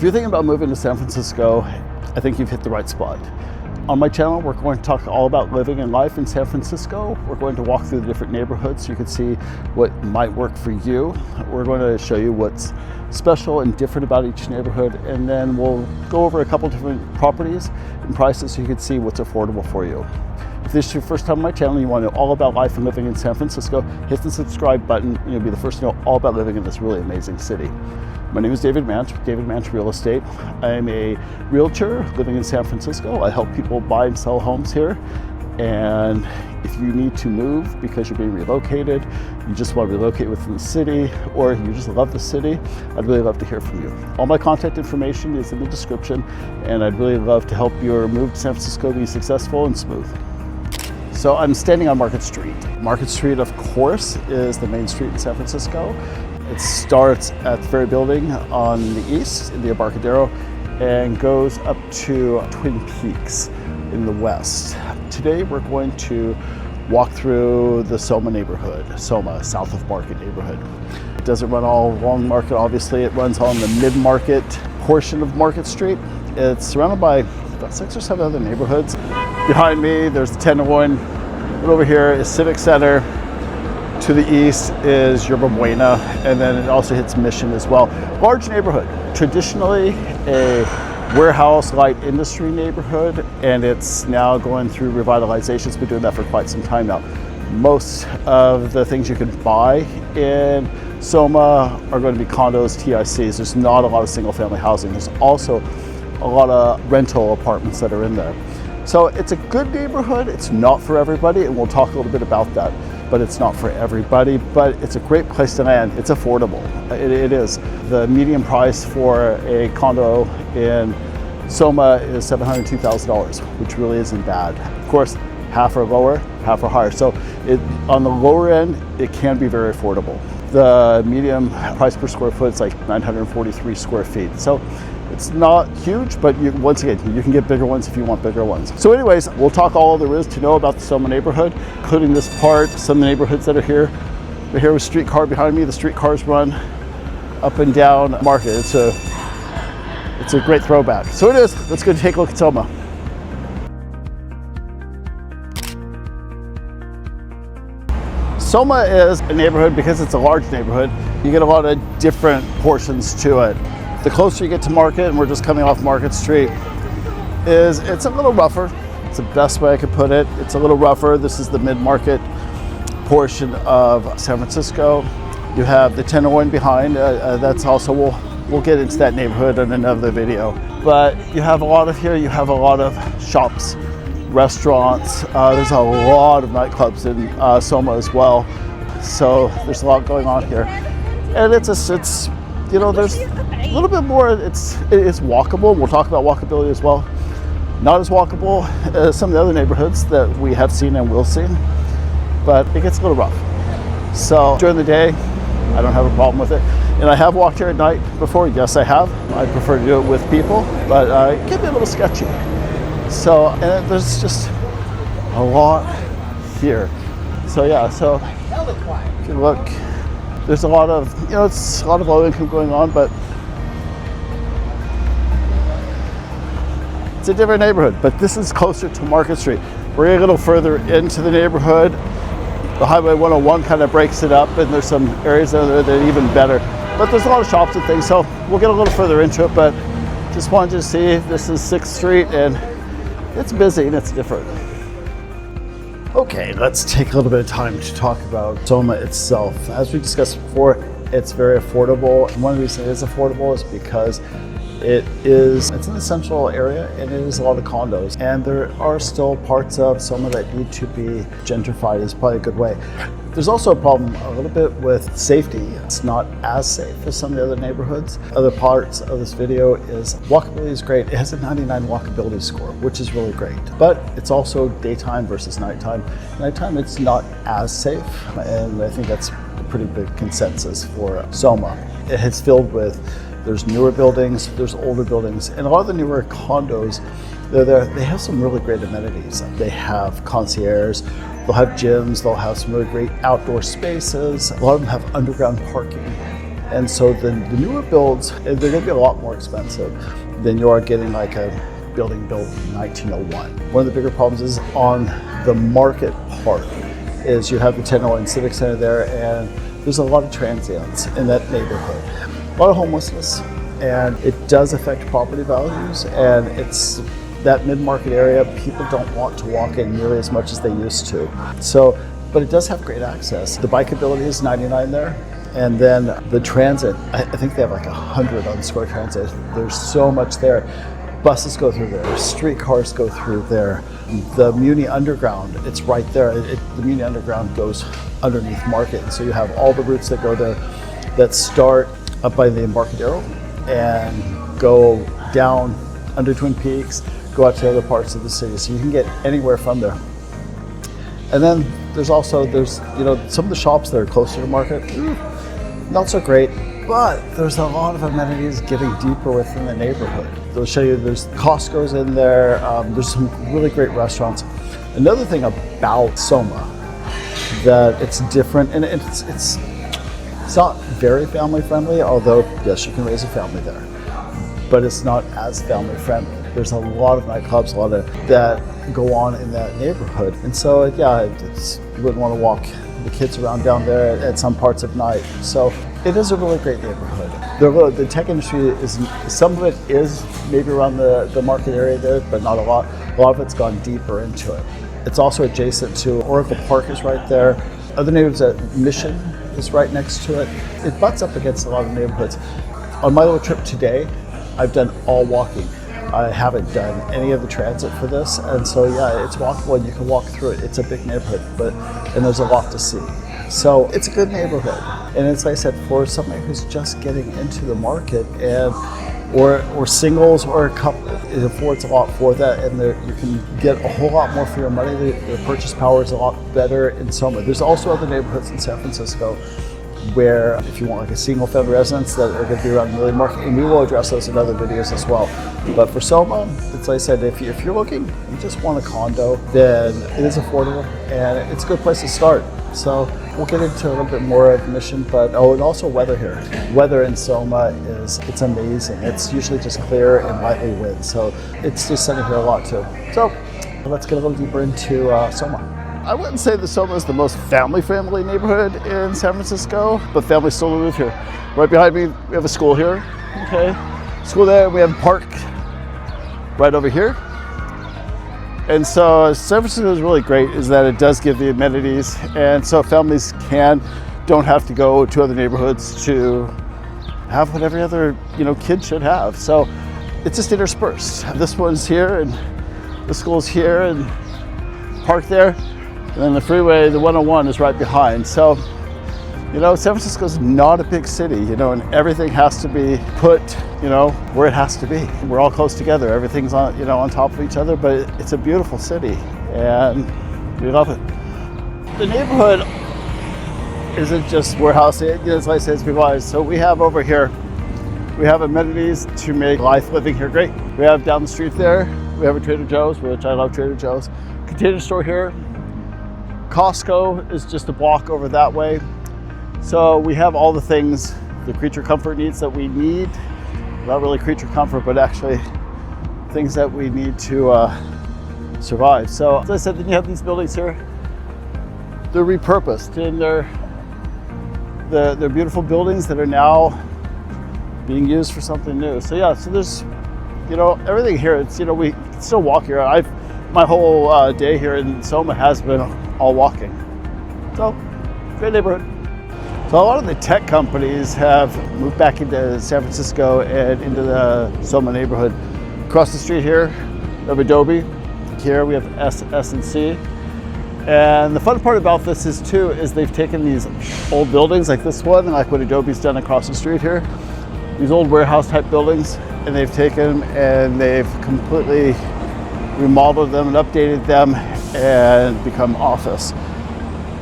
If you're thinking about moving to San Francisco, I think you've hit the right spot. On my channel, we're going to talk all about living and life in San Francisco. We're going to walk through the different neighborhoods so you can see what might work for you. We're going to show you what's special and different about each neighborhood, and then we'll go over a couple different properties and prices so you can see what's affordable for you. If this is your first time on my channel and you want to know all about life and living in San Francisco, hit the subscribe button and you'll be the first to know all about living in this really amazing city. My name is David Manch with David Manch Real Estate. I'm a realtor living in San Francisco. I help people buy and sell homes here. And if you need to move because you're being relocated, you just want to relocate within the city, or you just love the city, I'd really love to hear from you. All my contact information is in the description, and I'd really love to help your move to San Francisco be successful and smooth. So I'm standing on Market Street. Market Street, of course, is the main street in San Francisco. It starts at the ferry building on the east in the Embarcadero and goes up to Twin Peaks in the west. Today we're going to walk through the SOMA neighborhood, SOMA, south of Market neighborhood. It doesn't run all along Market, obviously. It runs on the mid-market portion of Market Street. It's surrounded by about 6 or 7 other neighborhoods. Behind me, there's the Tenderloin. Right over here is Civic Center. To the east is Yerba Buena, and then it also hits Mission as well. Large neighborhood, traditionally a warehouse light industry neighborhood, and it's now going through revitalization. It's been doing that for quite some time now. Most of the things you can buy in SOMA are going to be condos, TICs. There's not a lot of single family housing. There's also a lot of rental apartments that are in there. So it's a good neighborhood. It's not for everybody, and we'll talk a little bit about that. But it's not for everybody, but it's a great place to land. It's affordable, it is. The median price for a condo in SOMA is $702,000, which really isn't bad. Of course, half are lower, half are higher. So on the lower end, it can be very affordable. The median price per square foot is like 943 square feet. So it's not huge, but once again, you can get bigger ones if you want bigger ones. So anyways, we'll talk all there is to know about the SOMA neighborhood, including this part, some of the neighborhoods that are here. We're here with streetcar behind me. The streetcars run up and down Market. It's a great throwback. So it is. Let's go take a look at SOMA. SOMA is a neighborhood because it's a large neighborhood. You get a lot of different portions to it. The closer you get to Market, and we're just coming off Market Street, it's a little rougher. It's the best way I could put it. It's a little rougher. This is the mid-market portion of San Francisco. You have the Tenderloin behind. That's also, we'll get into that neighborhood in another video. But you have a lot of here, you have a lot of shops, restaurants. There's a lot of nightclubs in SOMA as well. So there's a lot going on here. And it's you know, there's a little bit more, it's walkable. We'll talk about walkability as well. Not as walkable as some of the other neighborhoods that we have seen and will see, but it gets a little rough. So during the day, I don't have a problem with it. And I have walked here at night before, yes I have. I prefer to do it with people, but it can be a little sketchy. So, and there's just a lot here. So yeah, so if you look, there's a lot of, you know, it's a lot of low income going on, but it's a different neighborhood. But this is closer to Market Street. We're a little further into the neighborhood. The Highway 101 kind of breaks it up, and there's some areas there that are even better. But there's a lot of shops and things, so we'll get a little further into it, but just wanted to see, this is 6th Street, and it's busy and it's different. Okay, let's take a little bit of time to talk about SOMA itself. As we discussed before, it's very affordable. And one of the reasons it is affordable is because it's an essential area, and it is a lot of condos. And there are still parts of SOMA that need to be gentrified, is probably a good way. There's also a problem a little bit with safety. It's not as safe as some of the other neighborhoods. Other parts of this video is walkability is great. It has a 99 walkability score, which is really great. But it's also daytime versus nighttime. Nighttime, it's not as safe, and I think that's a pretty big consensus for SOMA. It's filled with, there's newer buildings, there's older buildings, and a lot of the newer condos, they have some really great amenities. They have concierge, they'll have gyms, they'll have some really great outdoor spaces. A lot of them have underground parking. And so the newer builds, they're going to be a lot more expensive than you are getting like a building built in 1901. One of the bigger problems is on the market part is you have the Tenderloin Civic Center there, and there's a lot of transients in that neighborhood. A lot of homelessness, and it does affect property values, and it's that mid-market area, people don't want to walk in nearly as much as they used to. So, but it does have great access. The bikeability is 99 there. And then the transit, I think they have like 100 on Square Transit. There's so much there. Buses go through there, streetcars go through there. The Muni Underground, it's right there. The Muni Underground goes underneath Market. And so you have all the routes that go there that start up by the Embarcadero and go down under Twin Peaks, go out to other parts of the city. So you can get anywhere from there. And then there's some of the shops that are closer to Market, not so great, but there's a lot of amenities getting deeper within the neighborhood. They'll show you there's Costco's in there, there's some really great restaurants. Another thing about SOMA that it's different, and it's not very family friendly, although yes, you can raise a family there, but it's not as family friendly. There's a lot of nightclubs, a lot of that go on in that neighborhood. And so yeah, you wouldn't want to walk the kids around down there at some parts of night. So it is a really great neighborhood. The tech industry some of it is maybe around the Market area there, but not a lot. A lot of it's gone deeper into it. It's also adjacent to Oracle Park is right there. Other neighborhoods, Mission is right next to it. It butts up against a lot of neighborhoods. On my little trip today, I've done all walking. I haven't done any of the transit for this, and so yeah, it's walkable and you can walk through it. It's a big neighborhood, and there's a lot to see. So it's a good neighborhood, and it's like I said, for somebody who's just getting into the market and or singles or a couple, it affords a lot for that, and you can get a whole lot more for your money. The purchase power is a lot better in SOMA. There's also other neighborhoods in San Francisco where if you want like a single family residence that are going to be around the Million Market, and we will address those in other videos as well. But for SOMA, it's like I said, if you're looking, you just want a condo, then it is affordable and it's a good place to start. So we'll get into a little bit more of Mission, but and also weather here. Weather in SOMA it's amazing. It's usually just clear and lightly wind, so it's just sunny here a lot too. So let's get a little deeper into SOMA. I wouldn't say that SOMA is the most family-friendly neighborhood in San Francisco, but families still live here. Right behind me, we have a school here. Okay, school there. We have a park right over here. And so San Francisco is really great is that it does give the amenities, and so families don't have to go to other neighborhoods to have what every other kid should have. So it's just interspersed. This one's here, and the school's here, and park there. And then the freeway, the 101 is right behind. So, San Francisco's not a big city, and everything has to be put, where it has to be. We're all close together. Everything's on, on top of each other, but it's a beautiful city and we love it. The neighborhood isn't just warehouse, it's like I said, it's revitalized. So we have over here, we have amenities to make life living here great. We have down the street there, we have a Trader Joe's, which I love Trader Joe's. Container store here. Costco is just a block over that way. So we have all the things, the creature comfort needs that we need. Not really creature comfort, but actually things that we need to survive. So as I said, then you have these buildings here. They're repurposed, and they're beautiful buildings that are now being used for something new. So yeah, so there's everything here. It's we can still walk here. My whole day here in SOMA has been all walking. So, great neighborhood. So a lot of the tech companies have moved back into San Francisco and into the SOMA neighborhood. Across the street here, we have Adobe. Here we have S&C. And the fun part about this is they've taken these old buildings like this one, like what Adobe's done across the street here, these old warehouse type buildings, and they've taken and they've completely remodeled them and updated them and become office.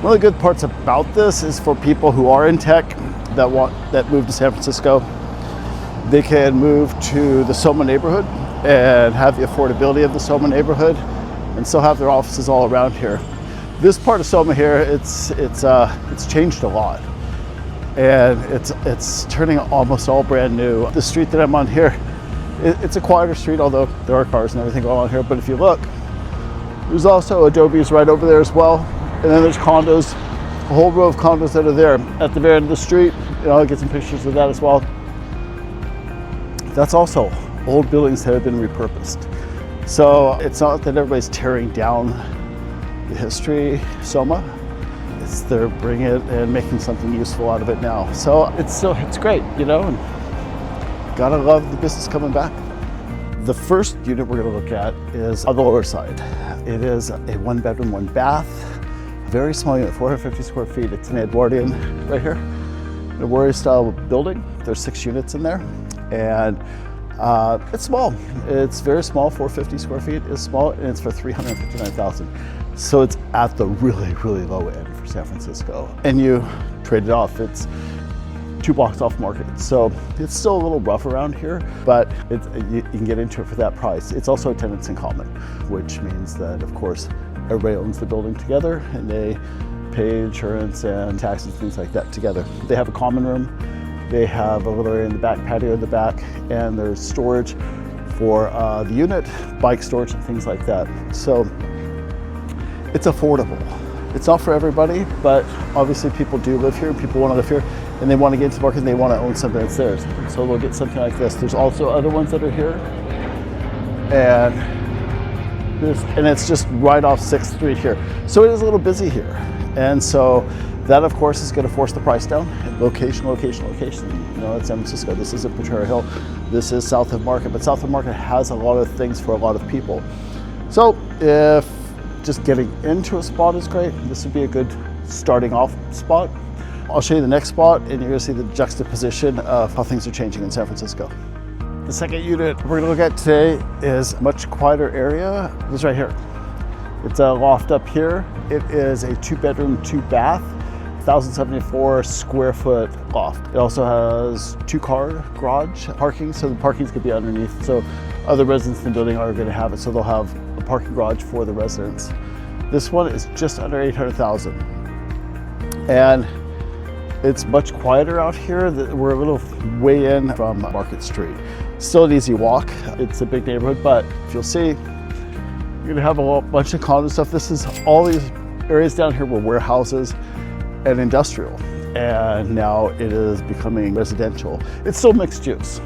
One of the good parts about this is for people who are in tech that move to San Francisco, they can move to the SOMA neighborhood and have the affordability of the SOMA neighborhood and still have their offices all around here. This part of SOMA here, it's changed a lot. and it's turning almost all brand new. The street that I'm on here, it's a quieter street, although there are cars and everything going on here. But if you look, there's also Adobe's right over there as well, and then there's condos, a whole row of condos that are there at the very end of the street. I'll get some pictures of that as well. That's also old buildings that have been repurposed. So it's not that everybody's tearing down the history, SOMA. They're bringing it and making something useful out of it now. So it's great, and gotta love the business coming back. The first unit we're gonna look at is on the lower side. It is a 1-bedroom, 1-bath, very small unit, 450 square feet. It's an Edwardian right here, an Edwardian style building. There's 6 units in there, and it's small. It's very small. 450 square feet is small, and it's for $359,000. So it's at the really, really low end for San Francisco. And you trade it off. It's 2 blocks off market. So it's still a little rough around here, but you can get into it for that price. It's also tenants in common, which means that, of course, everybody owns the building together, and they pay insurance and taxes, things like that together. They have a common room. They have a little area in the back, patio in the back, and there's storage for the unit, bike storage and things like that. So it's affordable. It's not for everybody, but obviously people do live here, people want to live here, and they want to get into the market and they want to own something that's theirs. So they'll get something like this. There's also other ones that are here, and it's just right off 6th Street here. So it is a little busy here. And so that, of course, is going to force the price down. Location, location, location. It's San Francisco. This isn't Potrero Hill. This is South of Market, but South of Market has a lot of things for a lot of people. So if just getting into a spot is great, this would be a good starting off spot. I'll show you the next spot, and you're going to see the juxtaposition of how things are changing in San Francisco. The second unit we're going to look at today is a much quieter area. This right here. It's a loft up here. It is a 2-bedroom, 2-bath, 1,074 square foot loft. It also has 2-car garage parking, so the parking's gonna be underneath. So other residents in the building are gonna have it, so they'll have a parking garage for the residents. This one is just under 800,000. And it's much quieter out here. We're a little way in from Market Street. Still an easy walk. It's a big neighborhood, but if you'll see, you're gonna have a bunch of condo stuff. This is all these areas down here were warehouses and industrial, and now it is becoming residential. It's still mixed use.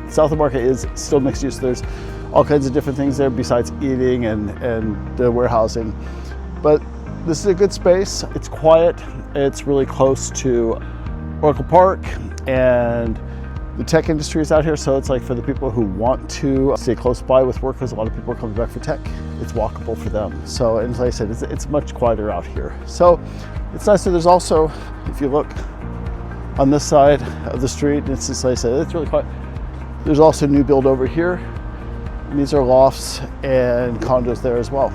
South of Market is still mixed use. There's all kinds of different things there besides eating and the warehousing. But this is a good space. It's quiet. It's really close to Oracle Park, and the tech industry is out here, so it's like for the people who want to stay close by with work, because a lot of people are coming back for tech, it's walkable for them. So, and like I said, it's much quieter out here. So it's nice. So there's also, if you look on this side of the street, it's just like I said, it's really quiet. There's also new build over here. And these are lofts and condos there as well.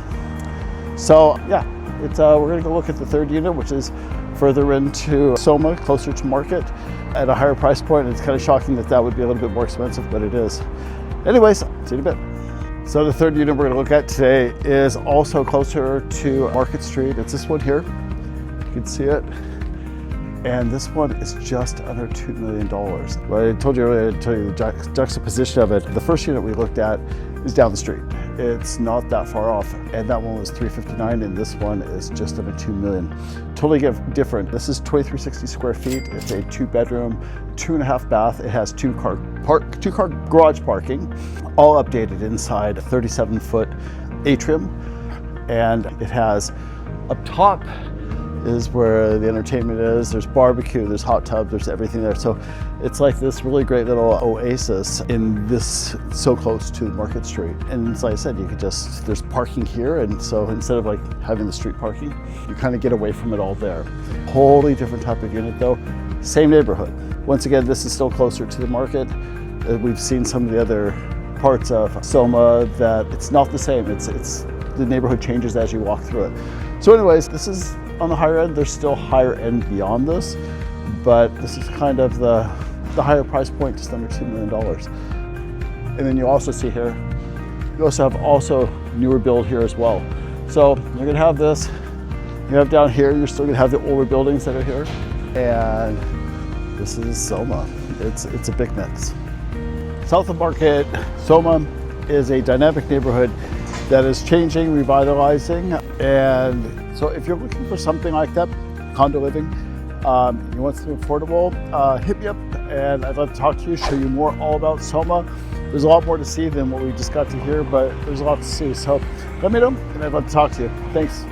So yeah, we're gonna go look at the third unit, which is further into SOMA, closer to market, at a higher price point. It's kind of shocking that that would be a little bit more expensive, but it is. Anyways, see you in a bit. So the third unit we're gonna look at today is also closer to Market Street. It's this one here. You can see it. And this one is just under $2 million. Well, I told you earlier, I'd tell you the juxtaposition of it. The first unit we looked at is down the street. It's not that far off, and that one was $359,000, and this one is just under $2 million. Totally different. This is 2,360 square feet. It's a 2-bedroom, 2.5 bath. It has 2-car garage parking, all updated inside, a 37-foot atrium, and it has up top is where the entertainment is. There's barbecue, there's hot tub, there's everything there. So it's like this really great little oasis in this, so close to Market Street. And as I said, you could there's parking here, and so instead of like having the street parking, you kind of get away from it all there. Wholly different type of unit though, same neighborhood. Once again, this is still closer to the market. We've seen some of the other parts of SOMA that it's not the same. It's the neighborhood changes as you walk through it. So anyways, this is on the higher end. There's still higher end beyond this, but this is kind of the higher price point, just under $2 million. And then you also see here, you also have newer build here as well. So you're gonna have this, you have down here, you're still gonna have the older buildings that are here. and this is SOMA. It's a big mix. South of Market, SOMA is a dynamic neighborhood that is changing, revitalizing, and so if you're looking for something like that, condo living, you want something affordable, hit me up and I'd love to talk to you, show you more all about SOMA. There's a lot more to see than what we just got to hear, but there's a lot to see. So let me know and I'd love to talk to you. Thanks.